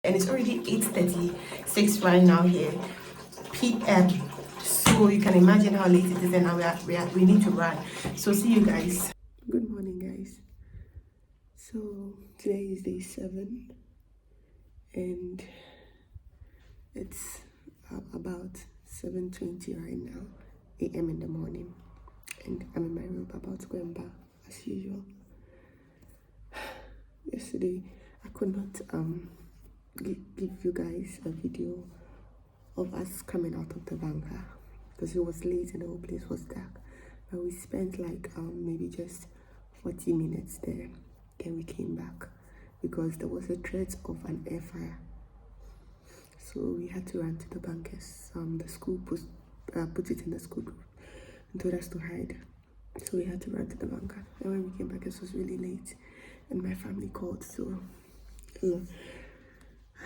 And it's already 8:36 right now here, p.m. So you can imagine how late it is, and now we need to run. So see you guys. Good morning, guys. So today is day 7, and it's about 7:20 right now, a.m. in the morning, and I'm in my room about to go and bath as usual. Yesterday I could not give you guys a video of us coming out of the bunker because it was late and the whole place was dark, but we spent like maybe just 40 minutes there. Then we came back because there was a threat of an air fire, so we had to run to the bunkers. The school put it in the school group and told us to hide, so we had to run to the bunker. And when we came back, it was really late and my family called, so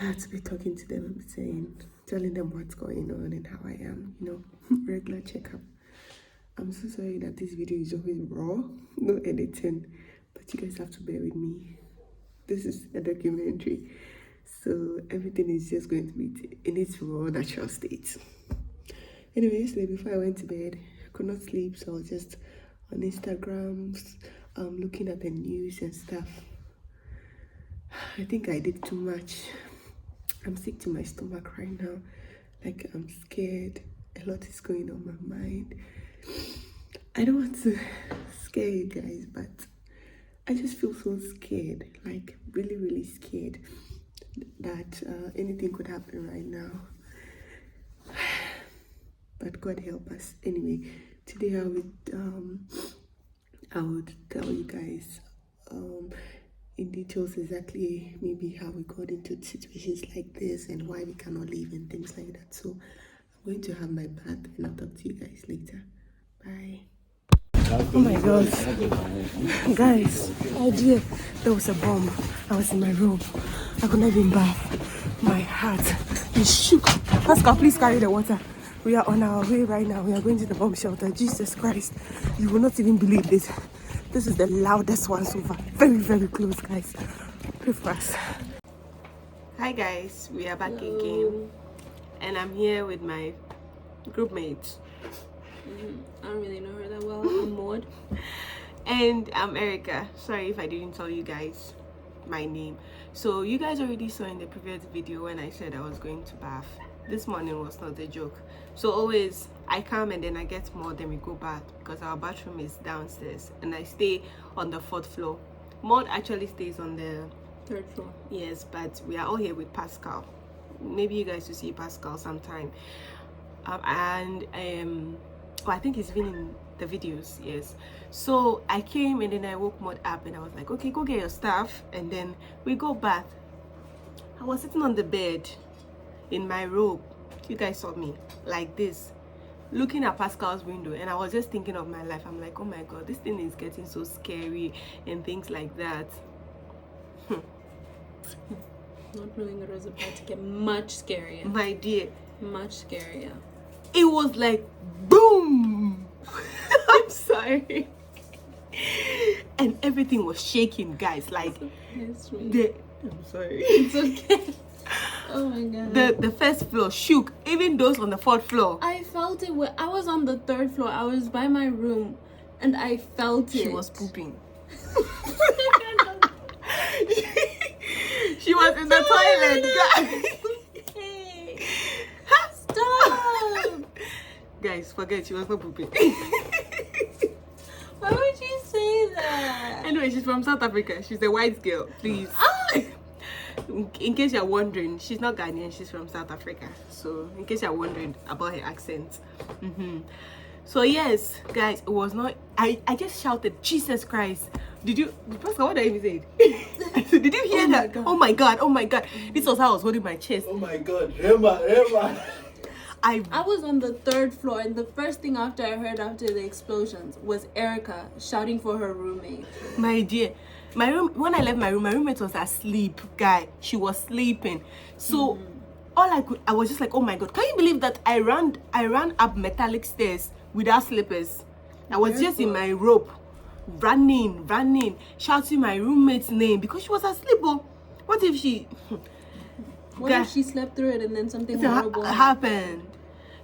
I had to be talking to them and telling them what's going on and how I am, regular checkup. I'm so sorry that this video is always raw, no editing, but you guys have to bear with me. This is a documentary, so everything is just going to be in its raw, natural state. Anyway, yesterday before I went to bed, I could not sleep, so I was just on Instagram, looking at the news and stuff. I think I did too much. I'm sick to my stomach right now. Like, I'm scared. A lot is going on my mind. I don't want to scare you guys, but I just feel so scared, like really, really scared that anything could happen right now. But God help us. Anyway, today I would tell you guys in details exactly maybe how we got into situations like this and why we cannot leave and things like that. So I'm going to have my bath and I'll talk to you guys later. Bye. Oh my God, guys, idea, there was a bomb. I was in my room. I could not even bath. My heart is shook. Pascal, please carry the water. We are on our way right now. We are going to the bomb shelter. Jesus Christ, you will not even believe this. This is the loudest one so far. Very, very close, guys. Pray for us. Hi guys, we are back again, and I'm here with my group mates. I don't really know her that well. I'm Maud. And I'm Erica. Sorry if I didn't tell you guys my name. So you guys already saw in the previous video when I said I was going to bath. This morning was not a joke. So always I come and then I get more, then we go bath because our bathroom is downstairs and I stay on the 4th floor. Maud actually stays on the 3rd floor. Yes, but we are all here with Pascal. Maybe you guys will see Pascal sometime. I think he's been in the videos, yes. So I came and then I woke Maud up and I was like, okay, go get your stuff, and then we go bath. I was sitting on the bed in my robe. You guys saw me like this, looking at Pascal's window, and I was just thinking of my life. I'm like, oh my God, this thing is getting so scary and things like that. Not knowing it was about to get much scarier. My dear, much scarier. It was like boom. I'm sorry. And everything was shaking, guys. Like I'm sorry. It's okay. Oh my God. The first floor shook. Even those on the 4th floor. I felt it. I was on the 3rd floor. I was by my room, and I felt it. She was pooping. She was in the toilet, guys. Hey, stop. Guys, forget, she was not pooping. Why would you say that? Anyway, she's from South Africa. She's a white girl, please. In case you're wondering, she's not Ghanaian, she's from South Africa. So in case you're wondering about her accent. So yes, guys, it was not, I just shouted, Jesus Christ. Pascal, what did I even say? Did you hear that? God. Oh my God, oh my God. This was how I was holding my chest. Oh my God, Rema. I was on the 3rd floor, and the first thing I heard after the explosions was Erica shouting for her roommate. My dear, my room, when I left my room, my roommate was asleep, guy. She was sleeping. So I was just like, oh my God, can you believe that I ran up metallic stairs without slippers? I was just in my robe, running, shouting my roommate's name because she was asleep. Oh, what if she What if she slept through it and then something It horrible happened.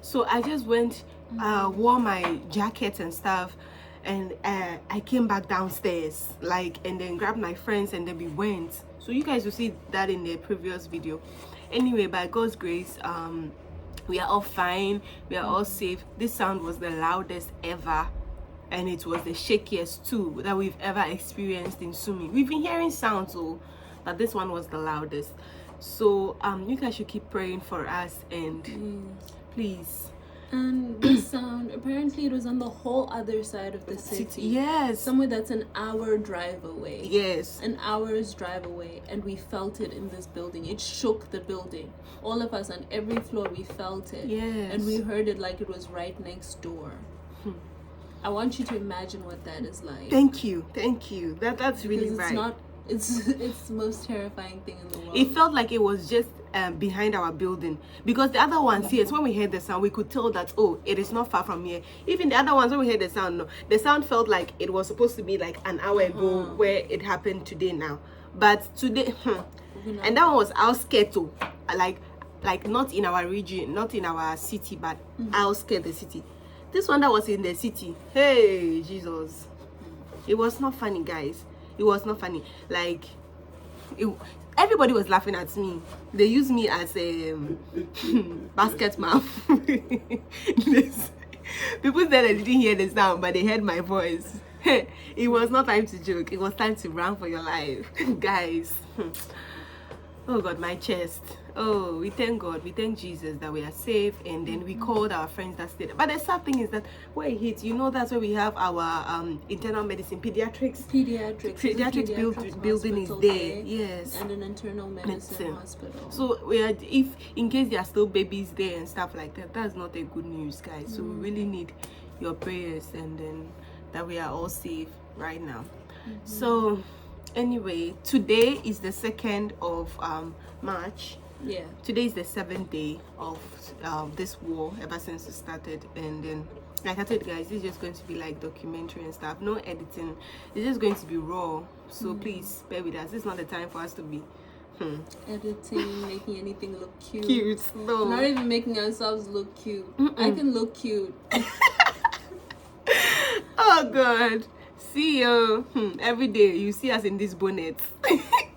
So I just went, wore my jacket and stuff, and I came back downstairs, and then grabbed my friends, and then we went. So you guys will see that in the previous video. Anyway, by God's grace, we are all fine, we are all safe. This sound was the loudest ever, and it was the shakiest too that we've ever experienced in Sumy. We've been hearing sounds, but this one was the loudest. So you guys should keep praying for us, and please. And this sound, apparently it was on the whole other side of the city. Yes. Somewhere that's an hour drive away. Yes. An hour's drive away. And we felt it in this building. It shook the building. All of us on every floor, we felt it. Yes. And we heard it like it was right next door. I want you to imagine what that is like. Thank you. That's really Because right. It's the most terrifying thing in the world. It felt like it was just behind our building, because the other ones, yes, when we heard the sound, we could tell that, oh, it is not far from here. Even the other ones, when we heard the sound, no, the sound felt like it was supposed to be like an hour ago, where it happened today now. But today, and that one was outskirts, like not in our region, not in our city, but outskirts the city. This one that was in the city, hey Jesus, it was not funny, guys. It was not funny. Everybody was laughing at me. They used me as a basket mouth. People said they didn't hear the sound, but they heard my voice. It was not time to joke. It was time to run for your life, guys. Oh God, my chest. Oh, we thank God, we thank Jesus that we are safe, and then we called our friends that stayed. But the sad thing is that where it hits, that's where we have our internal medicine, pediatrics building is there. Yes. And an internal medicine hospital. So if in case there are still babies there and stuff like that, that's not a good news, guys. So we really need your prayers, and then that we are all safe right now. So anyway, today is the 2nd of March. Yeah. Today is the 7th day of this war ever since it started, and then, like I told you guys, it's just going to be like documentary and stuff, no editing. It's just going to be raw. So please bear with us. It's not the time for us to be editing, making anything look cute. No. Not even making ourselves look cute. I can look cute. Oh God. See you every day. You see us in this bonnet.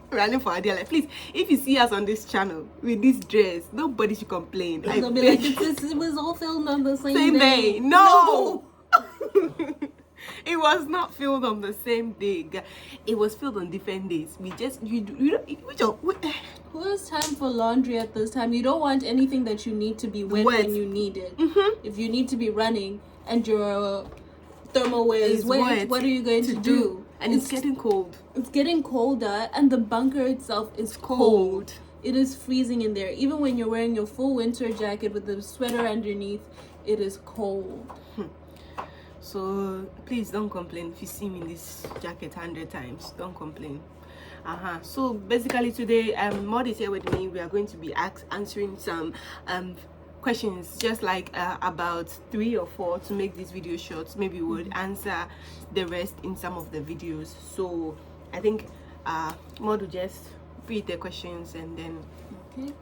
Running for our dear life. Please, if you see us on this channel with this dress, nobody should complain. They'll be like, it was all filmed on the same day. No. It was not filmed on the same day. It was filmed on different days. We just Who has time for laundry at this time? You don't want anything that you need to be wet. When you need it. If you need to be running and your thermal wear is wet, what are you going to do? And it's getting cold. It's getting colder, and the bunker itself is cold. It is freezing in there. Even when you're wearing your full winter jacket with the sweater underneath, it is cold. So please don't complain if you see me in this jacket 100 times. Don't complain. So basically today, Maud is here with me. We are going to be answering some questions, just like about 3 or 4 to make this video short. Maybe we would answer the rest in some of the videos. So I think Maud will just read the questions, and then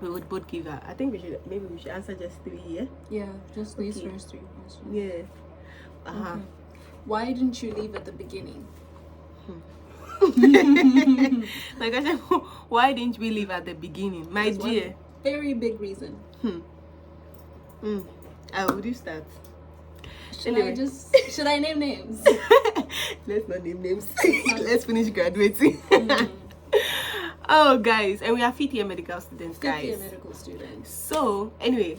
we would both give her. I think we should answer just 3. Yeah, just these first 3 questions. Yeah. Okay. Why didn't you leave at the beginning? Like I said, why didn't we leave at the beginning, my dear? Very big reason. Would you start? Should I name names? Let's not name names. Let's finish graduating. Oh guys, and we are fifth year medical students, guys. Fifth year medical students. So anyway,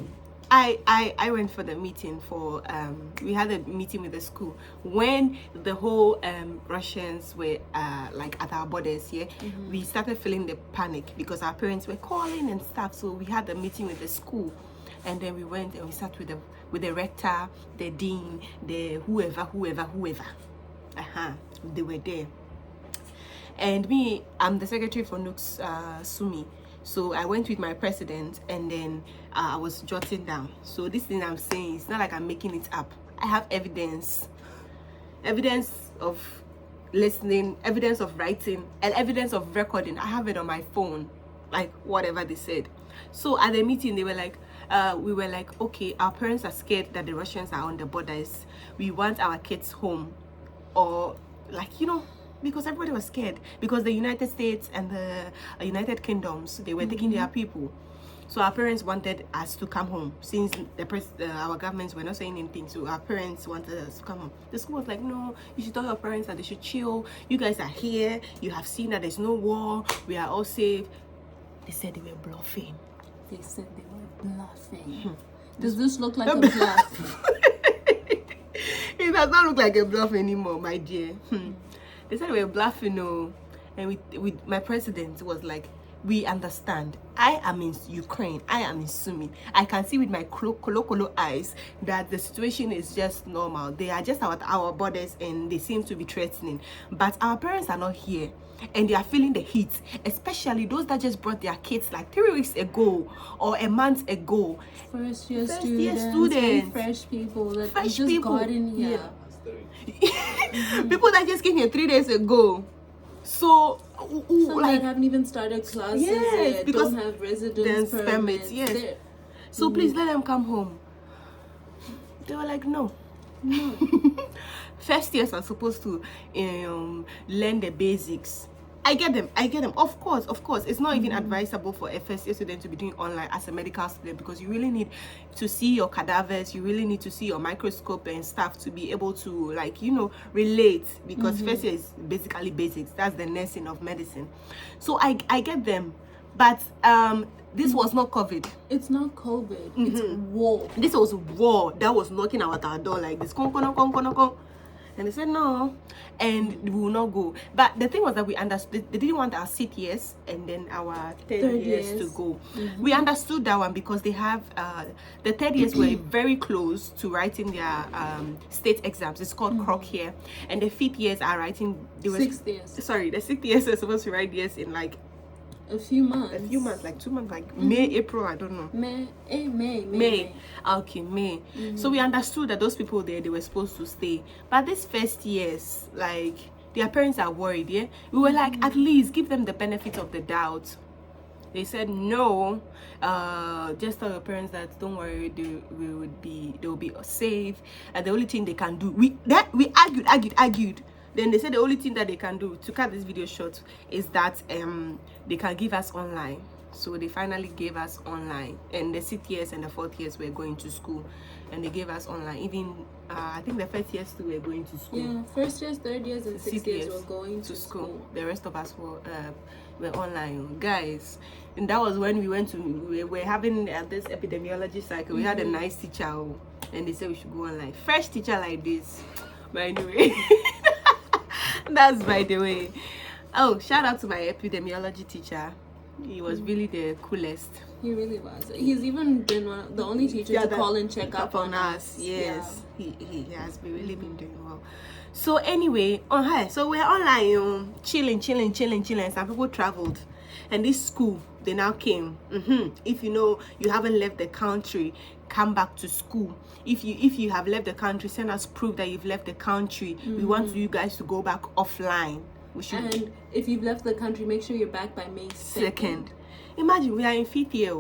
I went for the meeting for we had a meeting with the school when the whole Russians were like at our borders here. We started feeling the panic because our parents were calling and stuff. So we had a meeting with the school, and then we went and we sat with the rector, the dean, the whoever. They were there. And me, I'm the secretary for Nook's Sumy. So I went with my president, and then I was jotting down. So this thing I'm saying, it's not like I'm making it up. I have evidence of listening, evidence of writing, and evidence of recording. I have it on my phone, like whatever they said. So at the meeting, they were like, we were like, okay, our parents are scared that the Russians are on the borders. We want our kids home, or like, you know, because everybody was scared because the United States and the United Kingdoms, they were taking their people. So our parents wanted us to come home since our governments were not saying anything. So our parents wanted us to come home. The school was like, no, you should tell your parents that they should chill. You guys are here. You have seen that there's no war. We are all safe. They said they were bluffing. They said they were bluffing. Does this look like a bluff? It does not look like a bluff anymore, my dear. They said we were bluffing, no. And my president was like, we understand. I am in Ukraine. I am in Sumy. I can see with my colo eyes that the situation is just normal. They are just at our borders and they seem to be threatening. But our parents are not here. And they are feeling the heat, especially those that just brought their kids like 3 weeks ago or a month ago. First year students, fresh people that just got in here. People that just came here 3 days ago. So some like, that haven't even started classes yet, because don't have residence permits. Yes. So please let them come home. They were like, no. First years are supposed to learn the basics. I get them. Of course. It's not even advisable for a first year student to be doing online as a medical student, because you really need to see your cadavers. You really need to see your microscope and stuff to be able to, like, you know, relate, because first year is basically basics. That's the nursing of medicine. So I get them. But this was not COVID. It's not COVID. It's war. This was war that was knocking at our door like this. And they said no, and we will not go. But the thing was that we understood they didn't want our 6th years and then our third years to go. We understood that one because they have the 3rd years were very close to writing their state exams. It's called CROC here, and the 5th years are writing. They were 6th years. Sorry, the 6th years are supposed to write years in like a few months, like 2 months, like May, April, I don't know. May. Okay, May. So we understood that those people there, they were supposed to stay. But these first years, like, their parents are worried, yeah? We were like, at least give them the benefit of the doubt. They said no, just tell your parents that don't worry, they will be safe, and the only thing they can do, we argued. Then they said the only thing that they can do, to cut this video short, is that they can give us online. So they finally gave us online, and the 6th years and the 4th years were going to school, and they gave us online. Even I think the 1st years too were going to school. Yeah, 1st years, 3rd years, and 6th years were going to school. The rest of us were online, guys. And that was when we were having this epidemiology cycle. We had a nice teacher, and they said we should go online. Fresh teacher like this, by the way. That's by the way. Oh, shout out to my epidemiology teacher. He was really the coolest. He really was. He's even been the only teacher to call and check up on us. Yes, yeah. He has really been doing well. So anyway, so we're online, chilling. Some people traveled, and this school, they now came. If you know you haven't left the country, come back to school. If you have left the country, send us proof that you've left the country. We want you guys to go back offline. And if you've left the country, make sure you're back by May 2nd. Imagine we are in 5th year.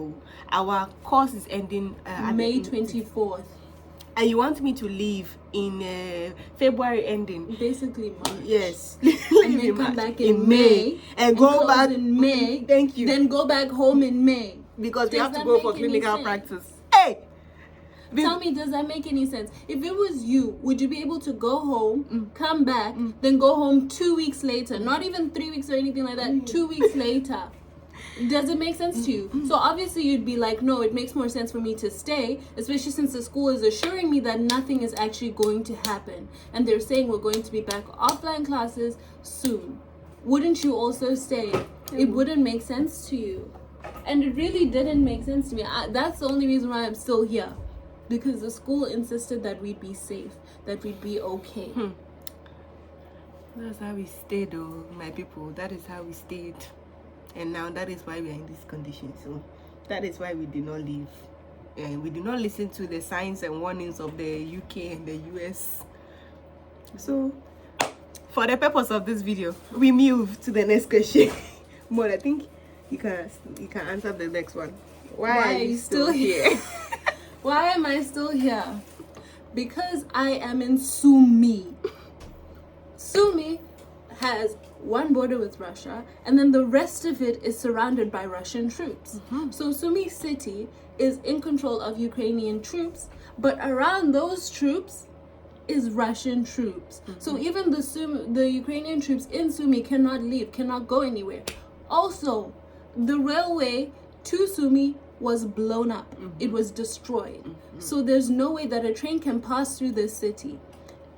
Our course is ending May 24th. And you want me to leave in February ending? Basically March. Yes. And then come back in May. And go back in May. Thank you. Then go back home in May. Because we have to go for clinical practice. Hey! Tell me, does that make any sense? If it was you, would you be able to go home, come back, then go home 2 weeks later? Not even 3 weeks or anything like that. 2 weeks later. Does it make sense to you? So obviously you'd be like, no, it makes more sense for me to stay, especially since the school is assuring me that nothing is actually going to happen. And they're saying we're going to be back offline classes soon. Wouldn't you also stay? It wouldn't make sense to you. And it really didn't make sense to me. That's the only reason why I'm still here. Because the school insisted that we'd be safe, that we'd be okay. That's how we stayed, though, my people. That is how we stayed. And now that is why we are in this condition. So that is why we did not leave. And we did not listen to the signs and warnings of the UK and the US. So for the purpose of this video, we move to the next question. But I think you can answer the next one. Why are you still here? Why am I still here? Because I am in Sumy. Sumy has one border with Russia, and then the rest of it is surrounded by Russian troops. So Sumy city is in control of Ukrainian troops, but around those troops is Russian troops. So even the Ukrainian troops in Sumy cannot leave, cannot go anywhere. Also, the railway to Sumy was blown up. It was destroyed. So there's no way that a train can pass through this city.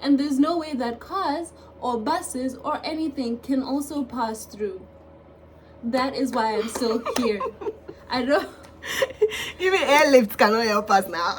And there's no way that cars or buses or anything can also pass through. That is why I'm still here. I don't... Even airlifts cannot help us now.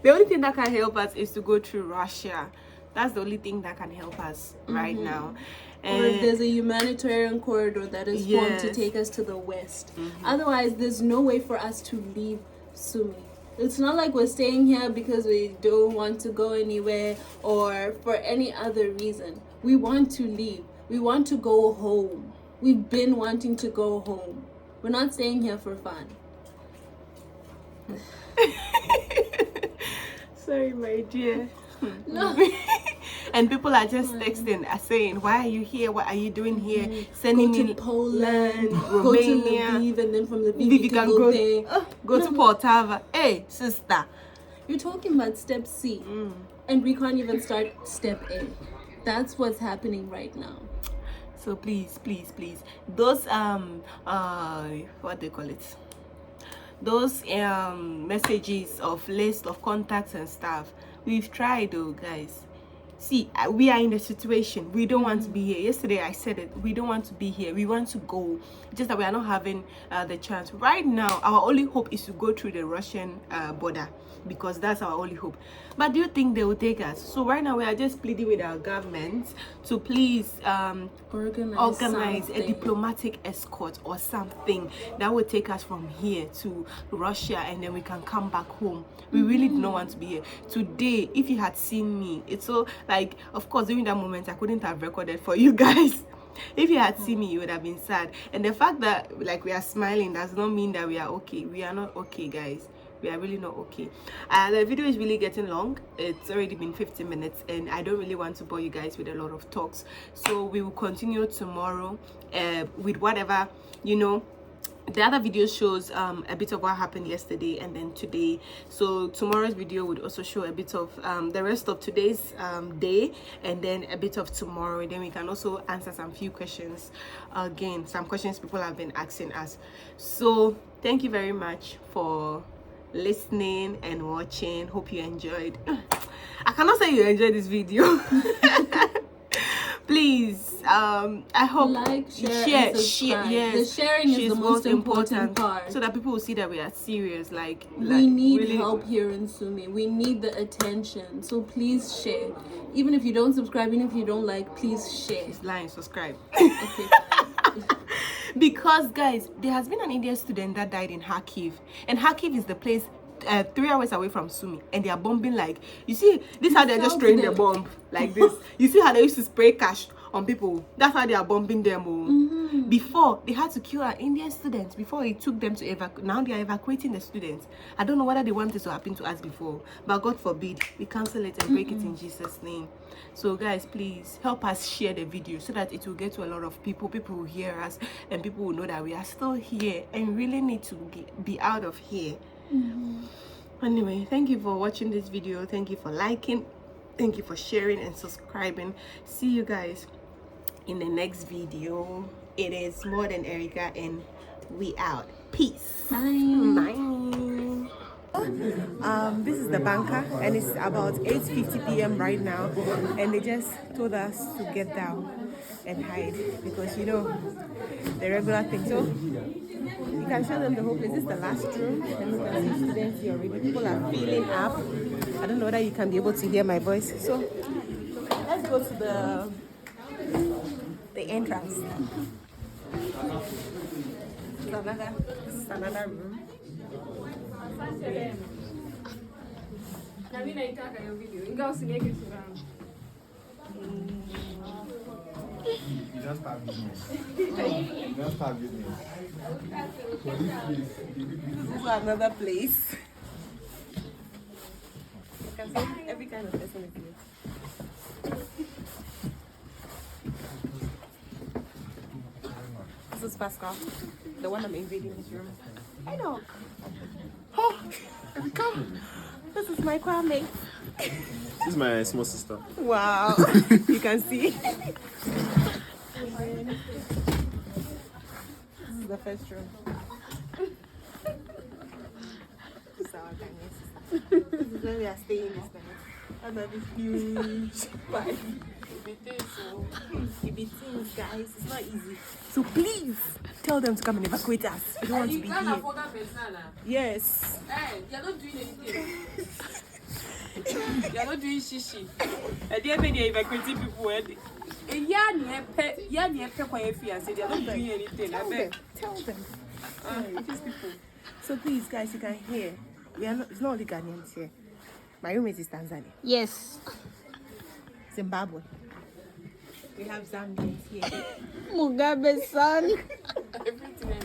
The only thing that can help us is to go through Russia. That's the only thing that can help us right now. Or if there's a humanitarian corridor that is formed to take us to the west. Otherwise, there's no way for us to leave Sumy. It's not like we're staying here because we don't want to go anywhere or for any other reason. We want to leave. We want to go home. We've been wanting to go home. We're not staying here for fun. Sorry, my dear. No. And people are just texting, saying, "Why are you here? What are you doing here?" Sending Go me to Poland, Romania, go to Lviv, and then from Lviv you can go there. Go to Poltava. Hey, sister. You're talking about step C, and we can't even start step A. That's what's happening right now. So please, those what they call it? Those messages of list of contacts and stuff. We've tried though, guys. See, we are in a situation. We don't want to be here. Yesterday I said it. We don't want to be here. We want to go. Just that we are not having the chance. Right now, our only hope is to go through the Russian border, because that's our only hope. But do you think they will take us? So right now we are just pleading with our government to please organize a diplomatic escort or something that will take us from here to Russia, and then we can come back home. We really do not want to be here. Today, if you had seen me, it's so like, of course during that moment I couldn't have recorded for you guys. If you had seen me, you would have been sad. And the fact that like we are smiling does not mean that we are okay. We are not okay, guys. We are really not okay. The video is really getting long. It's already been 15 minutes and I don't really want to bore you guys with a lot of talks. So we will continue tomorrow with whatever, you know. The other video shows a bit of what happened yesterday and then today. So tomorrow's video would also show a bit of the rest of today's day and then a bit of tomorrow. Then we can also answer some few questions again, some questions people have been asking us. So thank you very much for listening and watching. Hope you enjoyed. I cannot say you enjoyed this video. Please, I hope like, share, and subscribe. Yes, the sharing is the most important part, so that people will see that we are serious. Like we need really help here in Sumy. We need the attention. So please share. Even if you don't subscribe, even if you don't like, please share. It's lying. Subscribe. Okay, fine. Because guys, there has been an Indian student that died in Kharkiv, and Kharkiv is the place 3 hours away from Sumy, and they are bombing. Like, you see, this is how they're just spraying the bomb like this. You see how they used to spray cash on people? That's how they are bombing them. Before, they had to kill our Indian students before it took them to evacuate. Now they are evacuating the students. I don't know whether they want this to happen to us before, but God forbid. We cancel it and break it in Jesus' name. So guys, please help us share the video so that it will get to a lot of people. People will hear us and people will know that we are still here and really need to be out of here. Anyway, thank you for watching this video. Thank you for liking, thank you for sharing and subscribing. See you guys in the next video. It is More Than Erica and we out. Peace. Bye. This is the banker and it's about 8:50 p.m. right now, and they just told us to get down and hide because, you know, the regular thing. So you can show them the whole place. This is the last room, and you can see students here already. People are filling up. I don't know whether you can be able to hear my voice. So let's go to the entrance. This is another room. You don't start business. You don't start business. For this place, This is another place. You can see every kind of person is here. This is Pascal, the one I'm invading his room. Hi, dog. Oh, here we come. This is my Kwame. This is my small sister. Wow, you can see. This is the first room. This is our Ghanaian sister. This is where we are staying this night. Under this huge party. If it is, guys, it's not easy. So please tell them to come and evacuate us. We don't want to be here. Yes. Hey, you're not doing anything. You're not doing shishi. I didn't mean you're evacuating people. Yeah, they're not doing anything. Tell them. These people. So please, guys, you can hear. We are not. It's not only Ghanaians here. My roommate is Tanzania. Yes. Zimbabwe. We have Zambians here. Mugabe's son. Everything.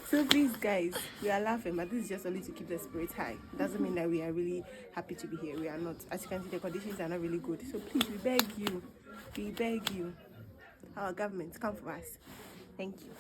So please, guys, we are laughing, but this is just only to keep the spirits high. Doesn't mean that we are really happy to be here. We are not. As you can see, the conditions are not really good. So please, we beg you. We beg you. Our government, come for us. Thank you.